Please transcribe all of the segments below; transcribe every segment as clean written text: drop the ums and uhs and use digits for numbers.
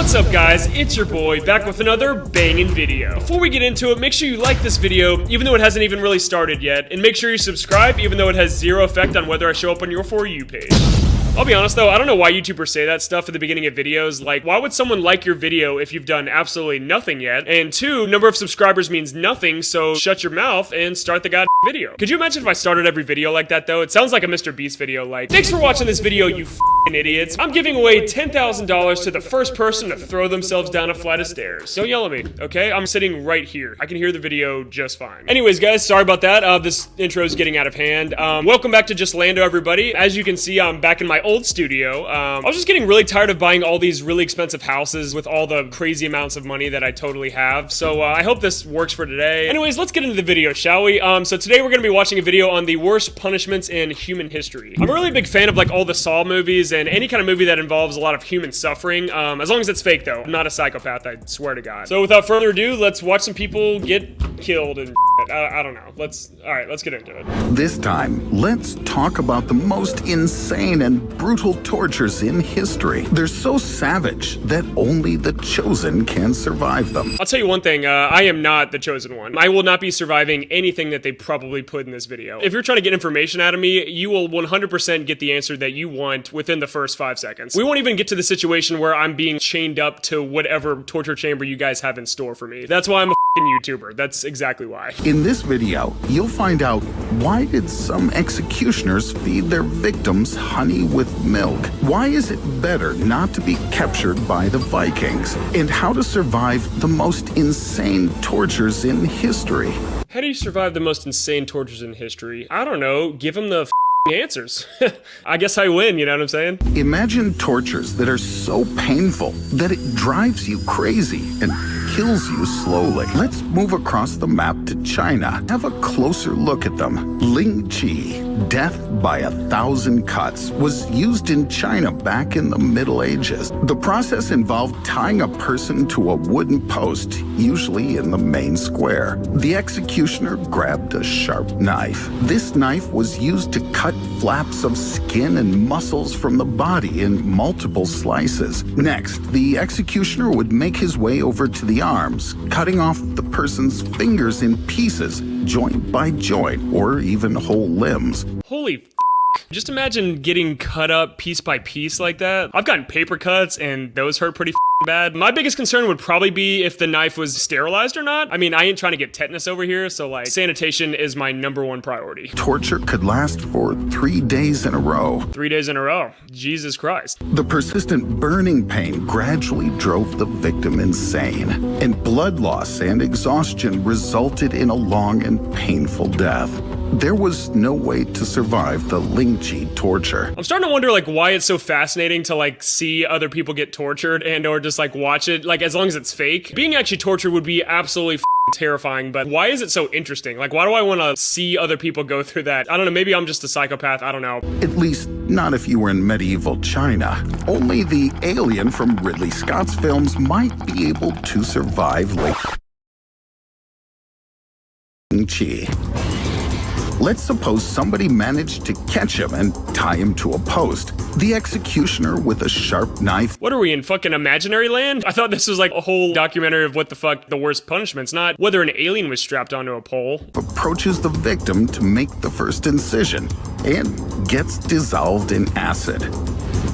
What's up guys, it's your boy, back with another banging video. Before we get into it, make sure you like this video, even though it hasn't even really started yet, and make sure you subscribe, even though it has zero effect on whether I show up on your For You page. I'll be honest though, I don't know why YouTubers say that stuff at the beginning of videos. Like, why would someone like your video if you've done absolutely nothing yet? And two, number of subscribers means nothing, so shut your mouth and start the goddamn video. Could you imagine if I started every video like that though? It sounds like a Mr. Beast video, like, thanks for watching this video, you f***ing idiots. I'm giving away $10,000 to the first person to throw themselves down a flight of stairs. Don't yell at me, okay? I'm sitting right here. I can hear the video just fine. Anyways, guys, sorry about that. This intro is getting out of hand. Welcome back to Just Lando, everybody. As you can see, I'm back in my old studio. I was just getting really tired of buying all these really expensive houses with all the crazy amounts of money that I totally have. So I hope this works for today. Anyways, let's get into the video, shall we? So today we're gonna be watching a video on the worst punishments in human history. I'm a really big fan of like all the Saw movies and any kind of movie that involves a lot of human suffering, as long as it's fake though. I'm not a psychopath, I swear to God. So without further ado, let's watch some people get killed and I don't know. Alright, let's get into it. This time, let's talk about the most insane and brutal tortures in history. They're so savage that only the chosen can survive them. I'll tell you one thing, I am not the chosen one. I will not be surviving anything that they probably put in this video. If you're trying to get information out of me, you will 100% get the answer that you want within the first 5 seconds. We won't even get to the situation where I'm being chained up to whatever torture chamber you guys have in store for me. That's why I'm a YouTuber. That's exactly why. In this video, you'll find out why did some executioners feed their victims honey with milk? Why is it better not to be captured by the Vikings? And how to survive the most insane tortures in history. How do you survive the most insane tortures in history? I don't know. Give them the answers. I guess I win, you know what I'm saying? Imagine tortures that are so painful that it drives you crazy and kills you slowly. Let's move across the map to China. Have a closer look at them. Ling Chi, death by 1,000 cuts, was used in China back in the Middle Ages. The process involved tying a person to a wooden post, usually in the main square. The executioner grabbed a sharp knife. This knife was used to cut flaps of skin and muscles from the body in multiple slices. Next, the executioner would make his way over to the arms, cutting off the person's fingers in pieces, joint by joint, or even whole limbs. Holy f***. Just imagine getting cut up piece by piece like that. I've gotten paper cuts and those hurt pretty bad. My biggest concern would probably be if the knife was sterilized or not. I mean, I ain't trying to get tetanus over here, so like sanitation is my #1 priority. Torture could last for 3 days in a row. 3 days in a row. Jesus Christ. The persistent burning pain gradually drove the victim insane, and blood loss and exhaustion resulted in a long and painful death. There was no way to survive the Ling Chi torture. I'm starting to wonder like why it's so fascinating to like see other people get tortured and or just like watch it, like as long as it's fake. Being actually tortured would be absolutely terrifying, but why is it so interesting? Like, why do I want to see other people go through that? I don't know, maybe I'm just a psychopath, I don't know. At least not if you were in medieval China. Only the alien from Ridley Scott's films might be able to survive Ling Chi. Let's suppose somebody managed to catch him and tie him to a post. The executioner with a sharp knife. What are we in fucking imaginary land? I thought this was like a whole documentary of what the fuck the worst punishments, not whether an alien was strapped onto a pole. Approaches the victim to make the first incision and gets dissolved in acid.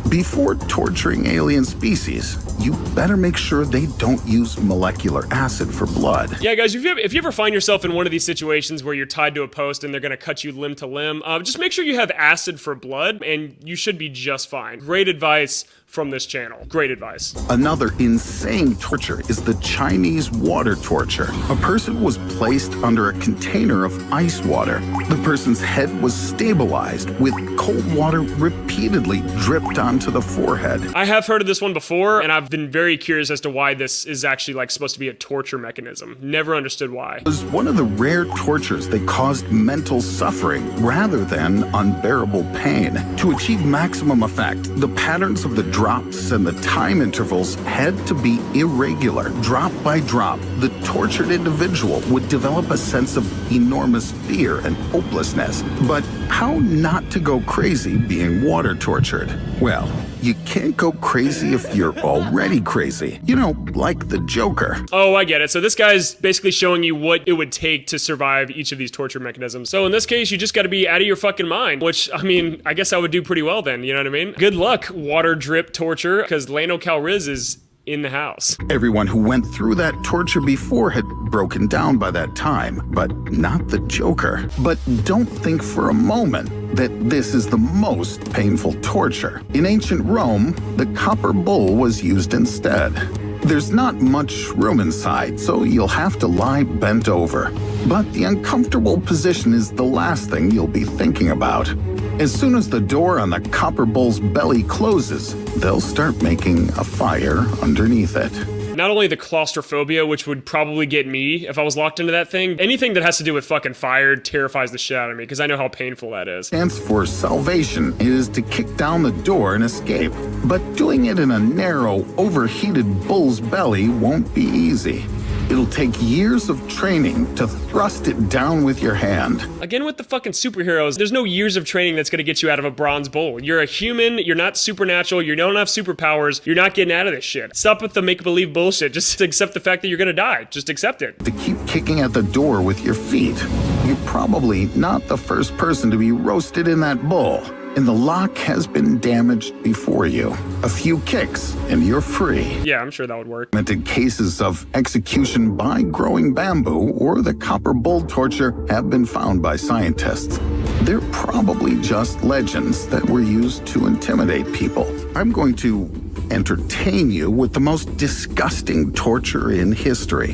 Before torturing alien species, you better make sure they don't use molecular acid for blood. Yeah, guys, if you ever find yourself in one of these situations where you're tied to a post and they're gonna cut you limb to limb, just make sure you have acid for blood and you should be just fine. Great advice from this channel. Great advice. Another insane torture is the Chinese water torture. A person was placed under a container of ice water. The person's head was stabilized with cold water repeatedly dripped onto the forehead. I have heard of this one before, and I've been very curious as to why this is actually like supposed to be a torture mechanism. Never understood why. It was one of the rare tortures that caused mental suffering rather than unbearable pain. To achieve maximum effect, the patterns of the drops and the time intervals had to be irregular. Drop by drop, the tortured individual would develop a sense of enormous fear and hopelessness. But how not to go crazy being water tortured? Well, you can't go crazy if you're already crazy. You know, like the Joker. Oh, I get it. So this guy's basically showing you what it would take to survive each of these torture mechanisms. So in this case, you just got to be out of your fucking mind, which, I mean, I guess I would do pretty well then, you know what I mean? Good luck, water drip torture, because Lano Calriz is in the house. Everyone who went through that torture before had broken down by that time, but not the Joker. But don't think for a moment that this is the most painful torture. In ancient Rome, the copper bull was used instead. There's not much room inside, so you'll have to lie bent over. But the uncomfortable position is the last thing you'll be thinking about. As soon as the door on the copper bull's belly closes, they'll start making a fire underneath it. Not only the claustrophobia, which would probably get me if I was locked into that thing, anything that has to do with fucking fire terrifies the shit out of me, because I know how painful that is. Chance for salvation is to kick down the door and escape. But doing it in a narrow, overheated bull's belly won't be easy. It'll take years of training to thrust it down with your hand. Again, with the fucking superheroes, there's no years of training that's gonna get you out of a bronze bull. You're a human, you're not supernatural, you don't have superpowers, you're not getting out of this shit. Stop with the make-believe bullshit. Just accept the fact that you're gonna die. Just accept it. To keep kicking at the door with your feet. You're probably not the first person to be roasted in that bull. And the lock has been damaged before you. A few kicks, and you're free. Yeah, I'm sure that would work. Documented cases of execution by growing bamboo or the copper bull torture have been found by scientists. They're probably just legends that were used to intimidate people. I'm going to entertain you with the most disgusting torture in history,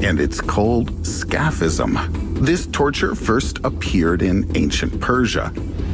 and it's called scaphism. This torture first appeared in ancient Persia.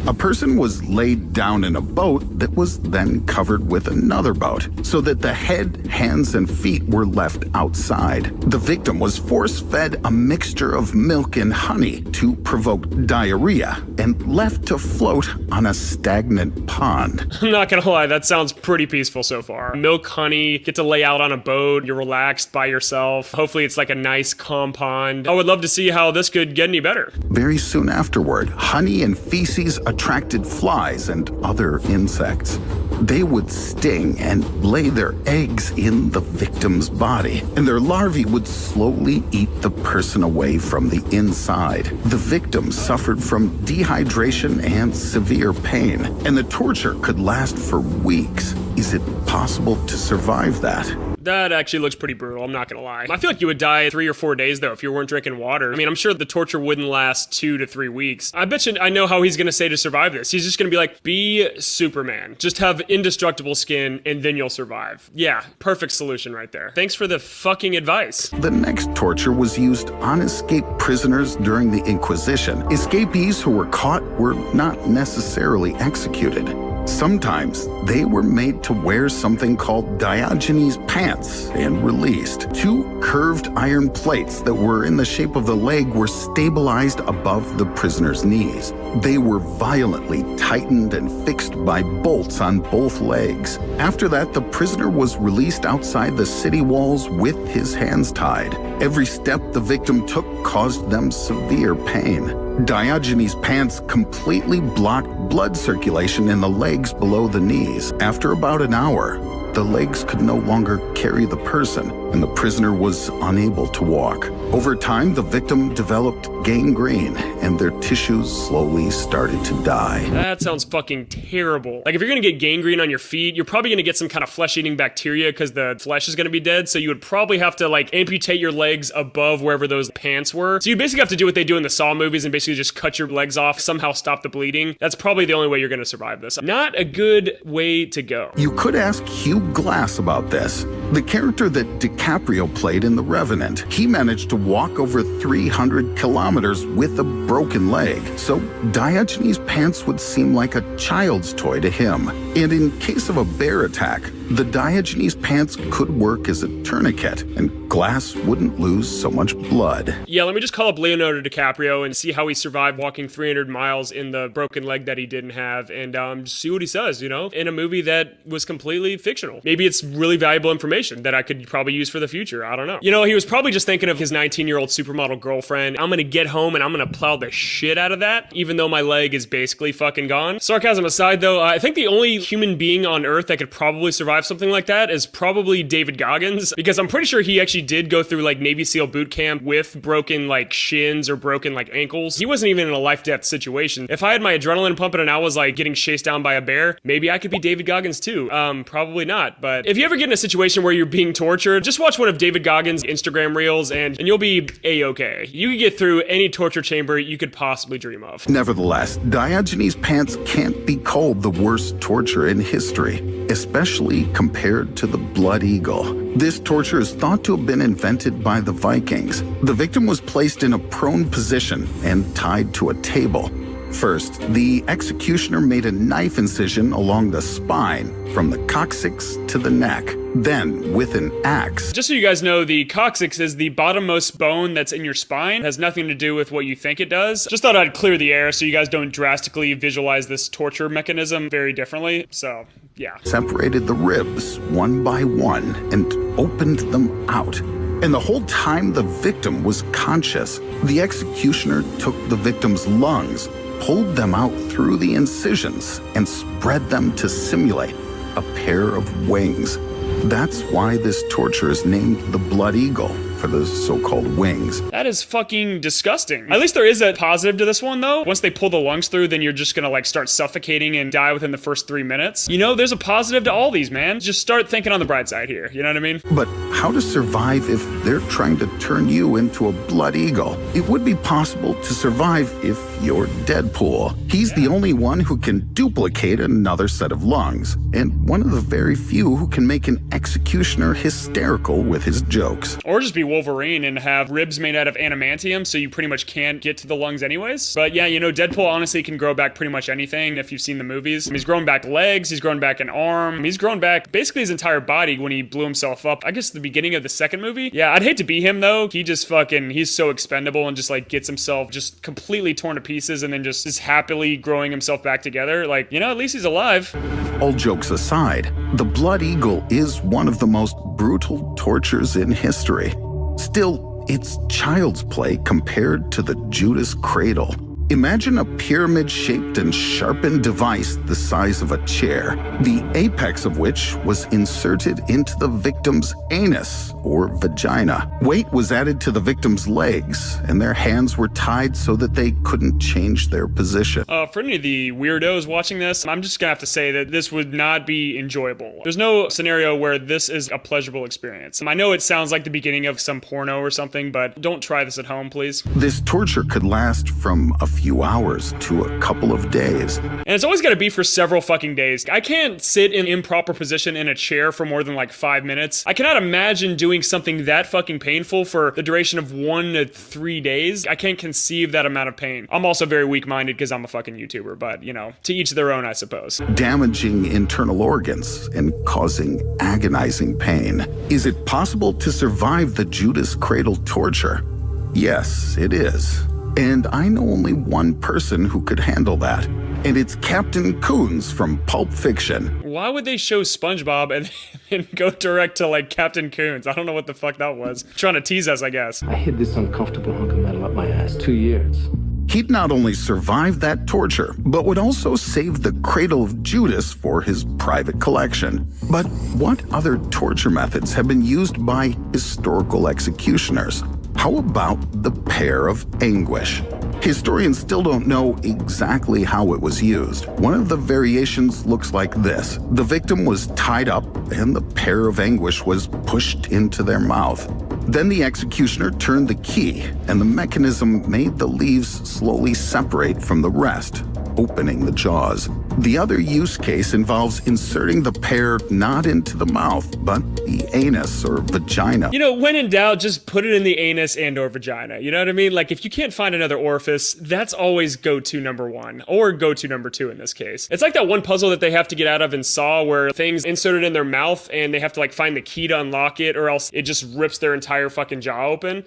A person was laid down in a boat that was then covered with another boat, so that the head, hands, and feet were left outside. The victim was force-fed a mixture of milk and honey to provoke diarrhea and left to float on a stagnant pond. I'm not gonna lie, that sounds pretty peaceful so far. Milk, honey, get to lay out on a boat, you're relaxed by yourself. Hopefully it's like a nice calm pond. I would love to see how this could get any better. Very soon afterward, honey and feces attracted flies and other insects. They would sting and lay their eggs in the victim's body, and their larvae would slowly eat the person away from the inside. The victim suffered from dehydration and severe pain, and the torture could last for weeks. Is it possible to survive that? That actually looks pretty brutal, I'm not gonna lie. I feel like you would die 3 or 4 days though if you weren't drinking water. I mean, I'm sure the torture wouldn't last 2 to 3 weeks. I bet you I know how he's gonna say to survive this. He's just gonna be like, be Superman. Just have indestructible skin and then you'll survive. Yeah, perfect solution right there. Thanks for the fucking advice. The next torture was used on escaped prisoners during the Inquisition. Escapees who were caught were not necessarily executed. Sometimes they were made to wear something called Diogenes pants and released. 2 curved iron plates that were in the shape of the leg were stabilized above the prisoner's knees. They were violently tightened and fixed by bolts on both legs. After that, the prisoner was released outside the city walls with his hands tied. Every step the victim took caused them severe pain. Diogenes pants completely blocked blood circulation in the legs below the knees. After about an hour, the legs could no longer carry the person, and the prisoner was unable to walk. Over time, the victim developed gangrene, and their tissues slowly started to die. That sounds fucking terrible. Like, if you're gonna get gangrene on your feet, you're probably gonna get some kind of flesh-eating bacteria because the flesh is gonna be dead, so you would probably have to, like, amputate your legs above wherever those pants were. So you basically have to do what they do in the Saw movies and basically just cut your legs off, somehow stop the bleeding. That's probably the only way you're gonna survive this. Not a good way to go. You could ask Hugh Glass about this. The character that DiCaprio played in The Revenant. He managed to walk over 300 kilometers with a broken leg, so Diogenes pants would seem like a child's toy to him. And in case of a bear attack, the Diogenes pants could work as a tourniquet, and glass wouldn't lose so much blood. Yeah, let me just call up Leonardo DiCaprio and see how he survived walking 300 miles in the broken leg that he didn't have, and just see what he says, you know, in a movie that was completely fictional. Maybe it's really valuable information that I could probably use for the future. I don't know. You know, he was probably just thinking of his 19-year-old supermodel girlfriend. I'm gonna get home and I'm gonna plow the shit out of that, even though my leg is basically fucking gone. Sarcasm aside, though, I think the only human being on Earth that could probably survive something like that is probably David Goggins, because I'm pretty sure he actually did go through like Navy SEAL boot camp with broken like shins or broken like ankles. He wasn't even in a life-death situation. If I had my adrenaline pumping and I was like getting chased down by a bear, maybe I could be David Goggins too. Probably not. But if you ever get in a situation where you're being tortured, just watch one of David Goggins' Instagram reels and you'll be a-okay. You can get through any torture chamber you could possibly dream of. Nevertheless, Diogenes pants can't be called the worst torture in history, especially compared to the blood eagle. This torture is thought to have been invented by the Vikings. The victim was placed in a prone position and tied to a table. First, the executioner made a knife incision along the spine from the coccyx to the neck. Then, with an axe. Just so you guys know, the coccyx is the bottommost bone that's in your spine. It has nothing to do with what you think it does. Just thought I'd clear the air so you guys don't drastically visualize this torture mechanism very differently. So, yeah. Separated the ribs one by one and opened them out. And the whole time the victim was conscious, the executioner took the victim's lungs, pulled them out through the incisions, and spread them to simulate a pair of wings. That's why this torture is named the blood eagle, for the so-called wings. That is fucking disgusting. At least there is a positive to this one, though. Once they pull the lungs through, then you're just gonna like start suffocating and die within the first 3 minutes. You know, there's a positive to all these, man. Just start thinking on the bright side here. You know what I mean? But how to survive if they're trying to turn you into a blood eagle? It would be possible to survive if you're Deadpool. He's the only one who can duplicate another set of lungs, and one of the very few who can make an executioner hysterical with his jokes. Or just be Wolverine and have ribs made out of adamantium, so you pretty much can't get to the lungs anyways. But yeah, you know, Deadpool honestly can grow back pretty much anything if you've seen the movies. He's grown back legs, he's grown back an arm, he's grown back basically his entire body when he blew himself up. I guess the beginning of the second movie. Yeah, I'd hate to be him though. He just fucking, he's so expendable and just like gets himself just completely torn to pieces and then just is happily growing himself back together. Like, you know, at least he's alive. All jokes aside, the blood eagle is one of the most brutal tortures in history. Still, it's child's play compared to the Judas cradle. Imagine a pyramid-shaped and sharpened device the size of a chair, the apex of which was inserted into the victim's anus or vagina. Weight was added to the victim's legs, and their hands were tied so that they couldn't change their position. For any of the weirdos watching this, I'm just gonna have to say that this would not be enjoyable. There's no scenario where this is a pleasurable experience. I know it sounds like the beginning of some porno or something, but don't try this at home, please. This torture could last from a few hours to a couple of days. And it's always gotta be for several fucking days. I can't sit in improper position in a chair for more than like 5 minutes. I cannot imagine doing something that fucking painful for the duration of 1 to 3 days. I can't conceive that amount of pain. I'm also very weak-minded because I'm a fucking YouTuber, but you know, to each their own, I suppose. Damaging internal organs and causing agonizing pain. Is it possible to survive the Judas cradle torture? Yes, it is. And I know only one person who could handle that. And it's Captain Coons from Pulp Fiction. Why would they show SpongeBob and then go direct to like Captain Coons? I don't know what the fuck that was. Trying to tease us, I guess. I hid this uncomfortable hunk of metal up my ass 2 years. He'd not only survive that torture, but would also save the cradle of Judas for his private collection. But what other torture methods have been used by historical executioners? How about the pear of anguish? Historians still don't know exactly how it was used. One of the variations looks like this. The victim was tied up and the pear of anguish was pushed into their mouth. Then the executioner turned the key and the mechanism made the leaves slowly separate from the rest. opening the jaws. The other use case involves inserting the pear not into the mouth, but the anus or vagina. You know, when in doubt, just put it in the anus and or vagina. You know what I mean? Like, if you can't find another orifice, that's always go-to number one, or go-to number two in this case. It's like that one puzzle that they have to get out of in Saw where things inserted in their mouth and they have to like find the key to unlock it, or else it just rips their entire fucking jaw open.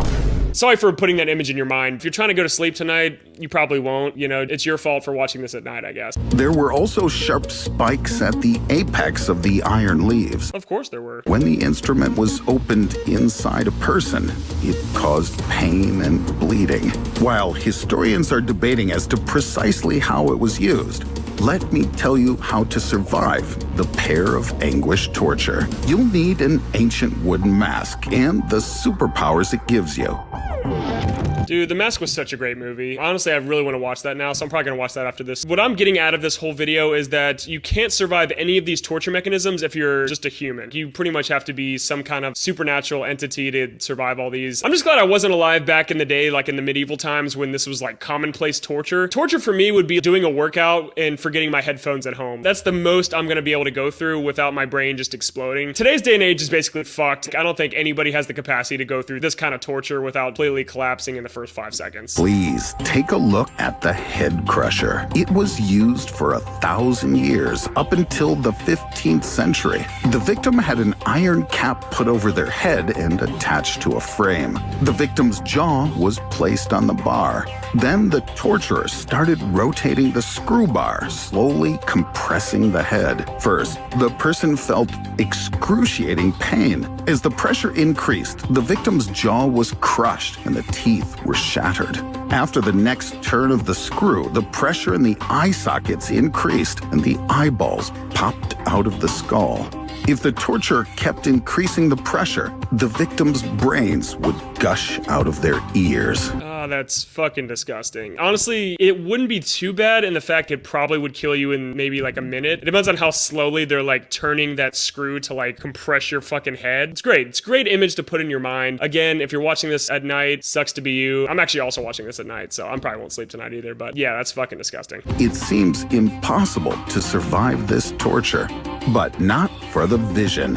Sorry for putting that image in your mind. If you're trying to go to sleep tonight, you probably won't. You know, it's your fault for watching this at night, I guess. There were also sharp spikes at the apex of the iron leaves. Of course there were. When the instrument was opened inside a person, it caused pain and bleeding. While historians are debating as to precisely how it was used, let me tell you how to survive the pear of anguish torture. You'll need an ancient wooden mask and the superpowers it gives you. Dude, The Mask was such a great movie. Honestly, I really want to watch that now, so I'm probably going to watch that after this. What I'm getting out of this whole video is that you can't survive any of these torture mechanisms if you're just a human. You pretty much have to be some kind of supernatural entity to survive all these. I'm just glad I wasn't alive back in the day, like in the medieval times when this was like commonplace torture. Torture for me would be doing a workout and forgetting my headphones at home. That's the most I'm going to be able to go through without my brain just exploding. Today's day and age is basically fucked. I don't think anybody has the capacity to go through this kind of torture without completely collapsing in the first 5 seconds. Please take a look at the head crusher. It was used for 1,000 years, up until the 15th century. The victim had an iron cap put over their head and attached to a frame. The victim's jaw was placed on the bar. Then the torturer started rotating the screw bar, slowly compressing the head. First, the person felt excruciating pain. As the pressure increased, the victim's jaw was crushed and the teeth were shattered. After the next turn of the screw, the pressure in the eye sockets increased and the eyeballs popped out of the skull. If the torturer kept increasing the pressure, the victim's brains would gush out of their ears. Oh, that's fucking disgusting. Honestly, it wouldn't be too bad in the fact it probably would kill you in maybe like a minute. It depends on how slowly they're like turning that screw to like compress your fucking head. It's great. It's a great image to put in your mind. Again, if you're watching this at night, sucks to be you. I'm actually also watching this at night, so I probably won't sleep tonight either, but yeah, that's fucking disgusting. It seems impossible to survive this torture, but not for the Vision.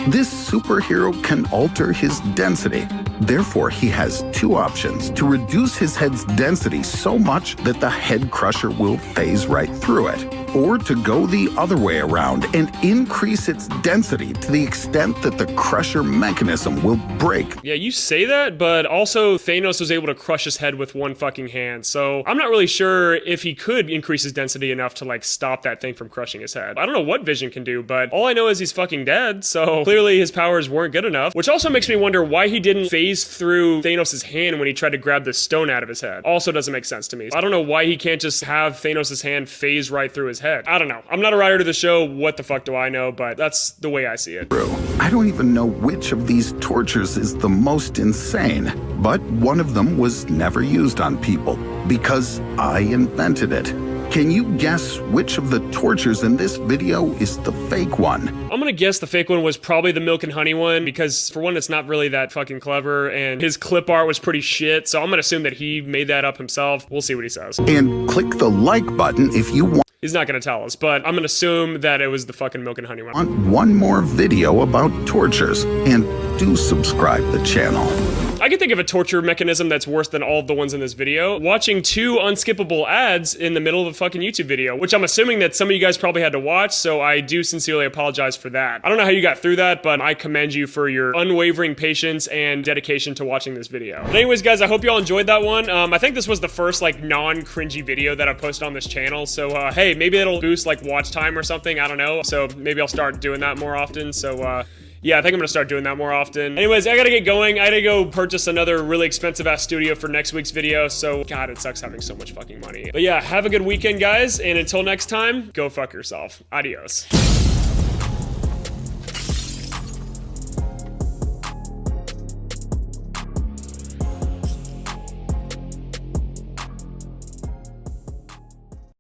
This superhero can alter his density. Therefore, he has two options: to reduce his head's density so much that the head crusher will phase right through it, or to go the other way around and increase its density to the extent that the crusher mechanism will break. Yeah, you say that, but also Thanos was able to crush his head with one fucking hand, so I'm not really sure if he could increase his density enough to like stop that thing from crushing his head. I don't know what Vision can do, but all I know is he's fucking dead, so clearly his powers weren't good enough, which also makes me wonder why he didn't phase through Thanos' hand when he tried to grab the stone out of his head. Also doesn't make sense to me. I don't know why he can't just have Thanos' hand phase right through his head. I don't know. I'm not a writer to the show. What the fuck do I know? But that's the way I see it. I don't even know which of these tortures is the most insane, but one of them was never used on people because I invented it. Can you guess which of the tortures in this video is the fake one? I'm gonna guess the fake one was probably the milk and honey one, because for one, it's not really that fucking clever, and his clip art was pretty shit, so I'm gonna assume that he made that up himself. We'll see what he says. And click the like button if you want. He's not gonna tell us, but I'm gonna assume that it was the fucking milk and honey one. Want one more video about tortures, and do subscribe to the channel. I can think of a torture mechanism that's worse than all of the ones in this video. Watching 2 unskippable ads in the middle of a fucking YouTube video, which I'm assuming that some of you guys probably had to watch, so I do sincerely apologize for that. I don't know how you got through that, but I commend you for your unwavering patience and dedication to watching this video. But anyways, guys, I hope you all enjoyed that one. I think this was the first like non-cringy video that I posted on this channel, so hey, maybe it'll boost like watch time or something, I don't know. So maybe I'll start doing that more often, so yeah, I think I'm gonna start doing that more often. Anyways, I gotta get going. I gotta go purchase another really expensive ass studio for next week's video, so God, it sucks having so much fucking money. But yeah, have a good weekend, guys, and until next time, go fuck yourself. Adios.